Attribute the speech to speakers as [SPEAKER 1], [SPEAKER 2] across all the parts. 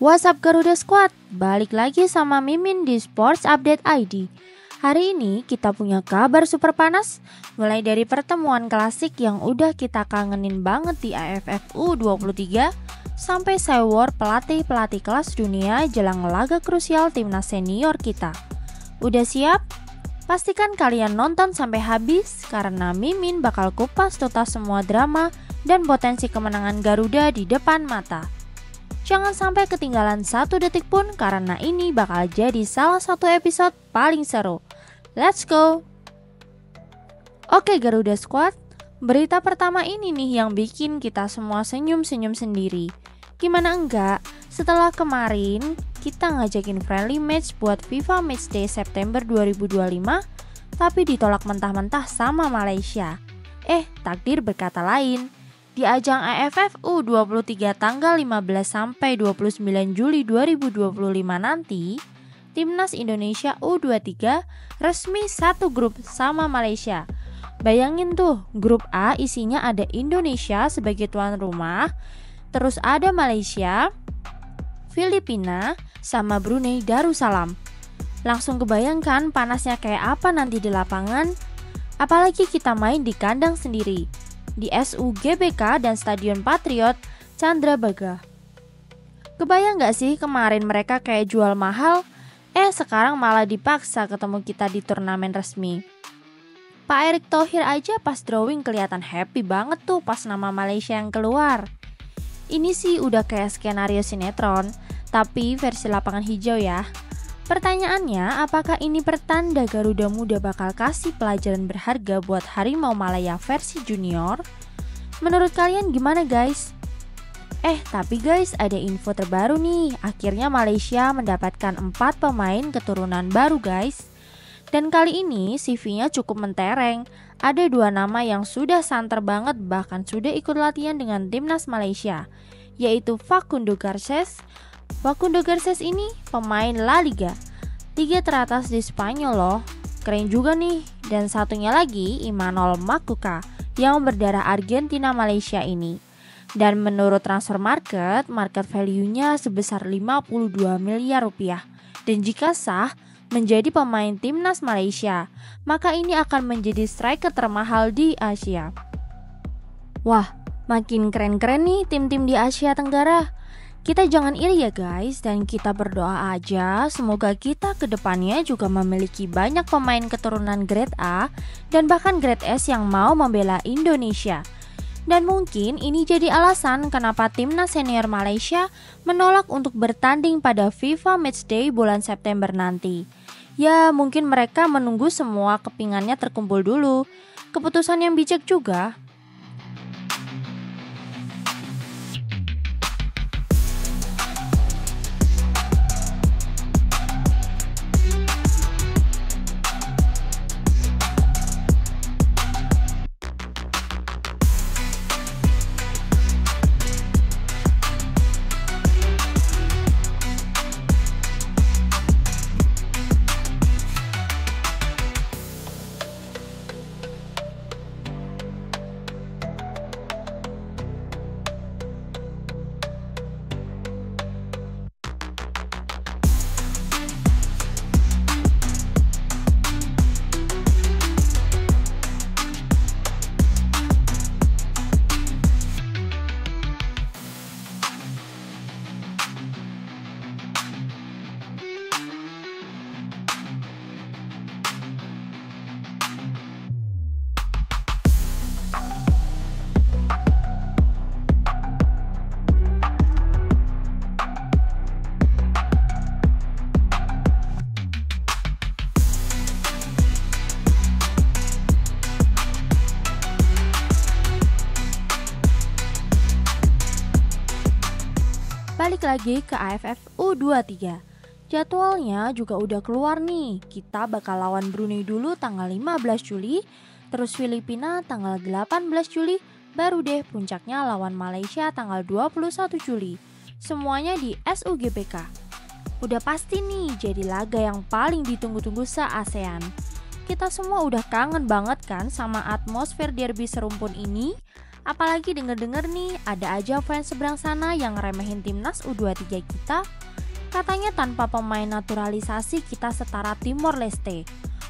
[SPEAKER 1] What's up Garuda Squad? Balik lagi sama Mimin di Sports Update ID. Hari ini kita punya kabar super panas. Mulai dari pertemuan klasik yang udah kita kangenin banget di AFF U23, sampai sewor pelatih-pelatih kelas dunia jelang laga krusial timnas senior kita. Udah siap? Pastikan kalian nonton sampai habis karena Mimin bakal kupas tuntas semua drama dan potensi kemenangan Garuda di depan mata. Jangan sampai ketinggalan satu detik pun karena ini bakal jadi salah satu episode paling seru. Let's go! Oke Garuda Squad, berita pertama ini nih yang bikin kita semua senyum-senyum sendiri. Gimana enggak, setelah kemarin kita ngajakin friendly match buat FIFA Matchday September 2025, tapi ditolak mentah-mentah sama Malaysia. Takdir berkata lain. Di ajang AFF U23 tanggal 15 sampai 29 Juli 2025 nanti, Timnas Indonesia U23 resmi satu grup sama Malaysia. Bayangin tuh, grup A isinya ada Indonesia sebagai tuan rumah, terus ada Malaysia, Filipina, sama Brunei Darussalam. Langsung kebayangkan panasnya kayak apa nanti di lapangan, apalagi kita main di kandang sendiri di SUGBK dan Stadion Patriot Candrabaga. Kebayang gak sih kemarin mereka kayak jual mahal, sekarang malah dipaksa ketemu kita di turnamen resmi. Pak Erick Thohir aja pas drawing kelihatan happy banget tuh pas nama Malaysia yang keluar. Ini sih udah kayak skenario sinetron, tapi versi lapangan hijau ya. Pertanyaannya, apakah ini pertanda Garuda Muda bakal kasih pelajaran berharga buat Harimau Malaya versi junior? Menurut kalian gimana guys? Tapi guys, ada info terbaru nih. Akhirnya Malaysia mendapatkan 4 pemain keturunan baru guys. Dan kali ini CV-nya cukup mentereng. Ada 2 nama yang sudah santer banget bahkan sudah ikut latihan dengan timnas Malaysia, yaitu Facundo Garces. Facundo Garces ini pemain La Liga, liga teratas di Spanyol loh. Keren juga nih. Dan satunya lagi Imanol Makuka yang berdarah Argentina Malaysia ini. Dan menurut transfer market value-nya sebesar 52 miliar rupiah. Dan jika sah menjadi pemain timnas Malaysia, maka ini akan menjadi striker termahal di Asia. Wah, makin keren-keren nih tim-tim di Asia Tenggara. Kita jangan iri ya guys, dan kita berdoa aja semoga kita ke depannya juga memiliki banyak pemain keturunan grade A dan bahkan grade S yang mau membela Indonesia. Dan mungkin ini jadi alasan kenapa timnas senior Malaysia menolak untuk bertanding pada FIFA Matchday bulan September nanti. Ya mungkin mereka menunggu semua kepingannya terkumpul dulu. Keputusan yang bijak juga. Balik lagi ke AFF U23. Jadwalnya juga udah keluar nih. Kita bakal lawan Brunei dulu tanggal 15 Juli, terus Filipina tanggal 18 Juli, baru deh puncaknya lawan Malaysia tanggal 21 Juli. Semuanya di SUGBK. Udah pasti nih jadi laga yang paling ditunggu-tunggu se-ASEAN. Kita semua udah kangen banget kan sama atmosfer derby serumpun ini. Apalagi denger-denger nih, ada aja fans seberang sana yang remehin timnas U23 kita. Katanya tanpa pemain naturalisasi kita setara Timor Leste.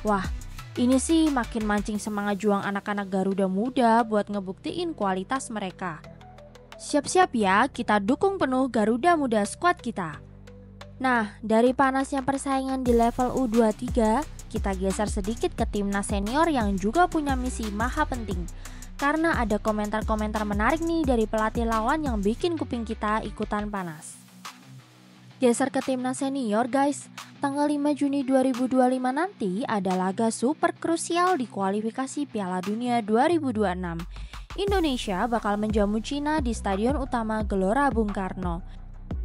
[SPEAKER 1] Wah, ini sih makin mancing semangat juang anak-anak Garuda Muda buat ngebuktiin kualitas mereka. Siap-siap ya, kita dukung penuh Garuda Muda squad kita. Nah, dari panasnya persaingan di level U23, kita geser sedikit ke timnas senior yang juga punya misi maha penting. Karena ada komentar-komentar menarik nih dari pelatih lawan yang bikin kuping kita ikutan panas. Geser ke timnas senior guys, tanggal 5 Juni 2025 nanti ada laga super krusial di kualifikasi Piala Dunia 2026. Indonesia bakal menjamu Cina di Stadion Utama Gelora Bung Karno.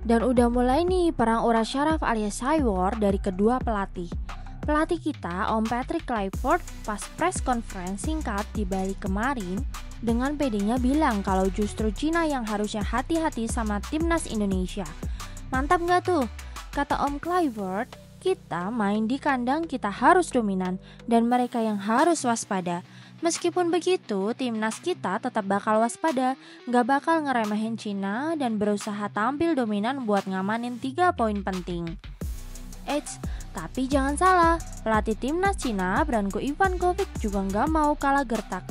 [SPEAKER 1] Dan udah mulai nih perang urat syaraf alias Cywar dari kedua pelatih. Pelatih kita, Om Patrick Kluivert, pas press conference singkat di Bali kemarin, dengan pedenya bilang kalau justru Cina yang harusnya hati-hati sama timnas Indonesia. Mantap gak tuh? Kata Om Kluivert, kita main di kandang kita harus dominan dan mereka yang harus waspada. Meskipun begitu, timnas kita tetap bakal waspada, gak bakal ngeremehin Cina dan berusaha tampil dominan buat ngamanin 3 poin penting. Eits, tapi jangan salah, pelatih timnas Cina, Branko Ivankovic juga gak mau kalah gertak.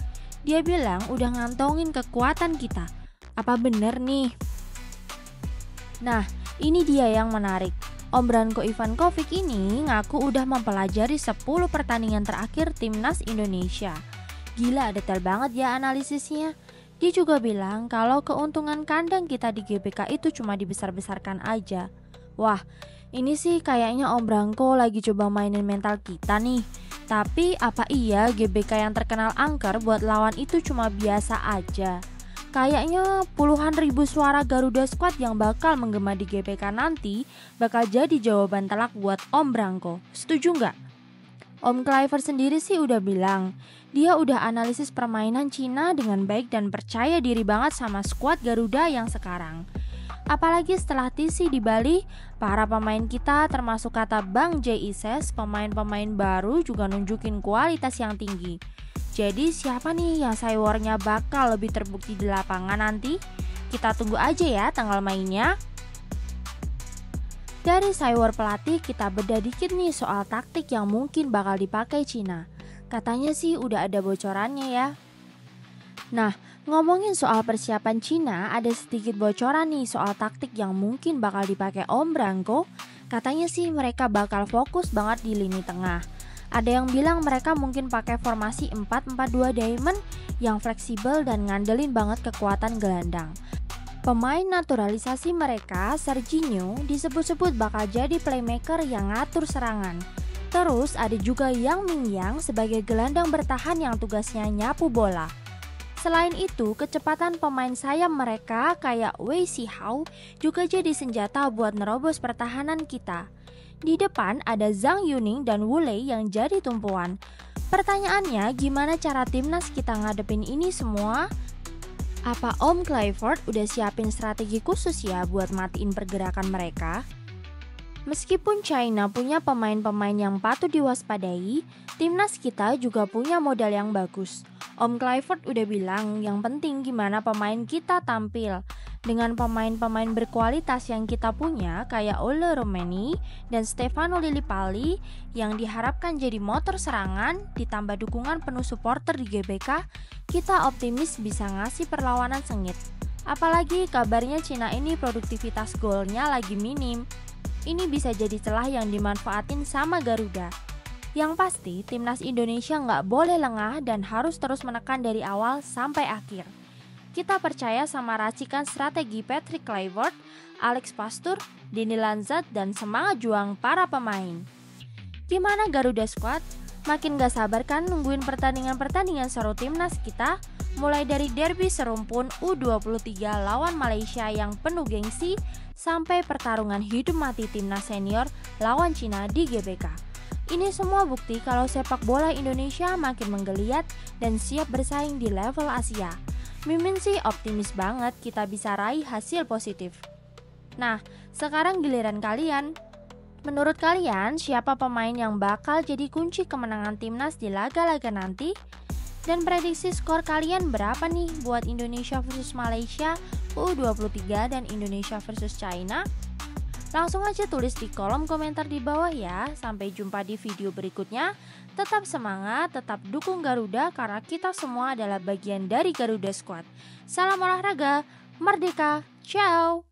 [SPEAKER 1] Dia bilang udah ngantongin kekuatan kita. Apa bener nih? Nah, ini dia yang menarik. Om Branko Ivankovic ini ngaku udah mempelajari 10 pertandingan terakhir timnas Indonesia. Gila, detail banget ya analisisnya. Dia juga bilang kalau keuntungan kandang kita di GBK itu cuma dibesar-besarkan aja. Wah, ini sih kayaknya Om Branko lagi coba mainin mental kita nih. Tapi apa iya GBK yang terkenal angker buat lawan itu cuma biasa aja? Kayaknya puluhan ribu suara Garuda Squad yang bakal menggema di GBK nanti bakal jadi jawaban telak buat Om Branko. Setuju nggak? Om Kluivert sendiri sih udah bilang, dia udah analisis permainan Cina dengan baik dan percaya diri banget sama skuad Garuda yang sekarang. Apalagi setelah TC di Bali, para pemain kita termasuk kata Bang J. Ises, pemain-pemain baru juga nunjukin kualitas yang tinggi. Jadi siapa nih yang Cywarnya bakal lebih terbukti di lapangan nanti? Kita tunggu aja ya tanggal mainnya. Dari Cywar pelatih kita beda dikit nih soal taktik yang mungkin bakal dipakai Cina. Katanya sih udah ada bocorannya ya. Nah, ngomongin soal persiapan Cina, ada sedikit bocoran nih soal taktik yang mungkin bakal dipakai Om Branko. Katanya sih mereka bakal fokus banget di lini tengah. Ada yang bilang mereka mungkin pakai formasi 4-4-2 diamond yang fleksibel dan ngandelin banget kekuatan gelandang. Pemain naturalisasi mereka, Serginho, disebut-sebut bakal jadi playmaker yang ngatur serangan. Terus ada juga Yang Mingyang sebagai gelandang bertahan yang tugasnya nyapu bola. Selain itu, kecepatan pemain sayap mereka kayak Wei Sihao juga jadi senjata buat nerobos pertahanan kita. Di depan ada Zhang Yuning dan Wu Lei yang jadi tumpuan. Pertanyaannya, gimana cara timnas kita ngadepin ini semua? Apa Om Kluivert udah siapin strategi khusus ya buat matiin pergerakan mereka? Meskipun China punya pemain-pemain yang patut diwaspadai, timnas kita juga punya modal yang bagus. Om Kluivert udah bilang yang penting gimana pemain kita tampil. Dengan pemain-pemain berkualitas yang kita punya kayak Ole Romeni dan Stefano Lillipali yang diharapkan jadi motor serangan ditambah dukungan penuh supporter di GBK, kita optimis bisa ngasih perlawanan sengit. Apalagi kabarnya Cina ini produktivitas golnya lagi minim. Ini bisa jadi celah yang dimanfaatin sama Garuda. Yang pasti timnas Indonesia nggak boleh lengah dan harus terus menekan dari awal sampai akhir. Kita percaya sama racikan strategi Patrick Kluivert, Alex Pastoor, Dini Lanzat, dan semangat juang para pemain. Gimana Garuda Squad? Makin gak sabar kan nungguin pertandingan-pertandingan seru timnas kita? Mulai dari derby serumpun U23 lawan Malaysia yang penuh gengsi, sampai pertarungan hidup mati timnas senior lawan Cina di GBK. Ini semua bukti kalau sepak bola Indonesia makin menggeliat dan siap bersaing di level Asia. Mimin sih optimis banget kita bisa raih hasil positif. Nah, sekarang giliran kalian. Menurut kalian, siapa pemain yang bakal jadi kunci kemenangan timnas di laga-laga nanti? Dan prediksi skor kalian berapa nih buat Indonesia versus Malaysia, U23 dan Indonesia versus China? Langsung aja tulis di kolom komentar di bawah ya. Sampai jumpa di video berikutnya. Tetap semangat, tetap dukung Garuda karena kita semua adalah bagian dari Garuda Squad. Salam olahraga, merdeka, ciao!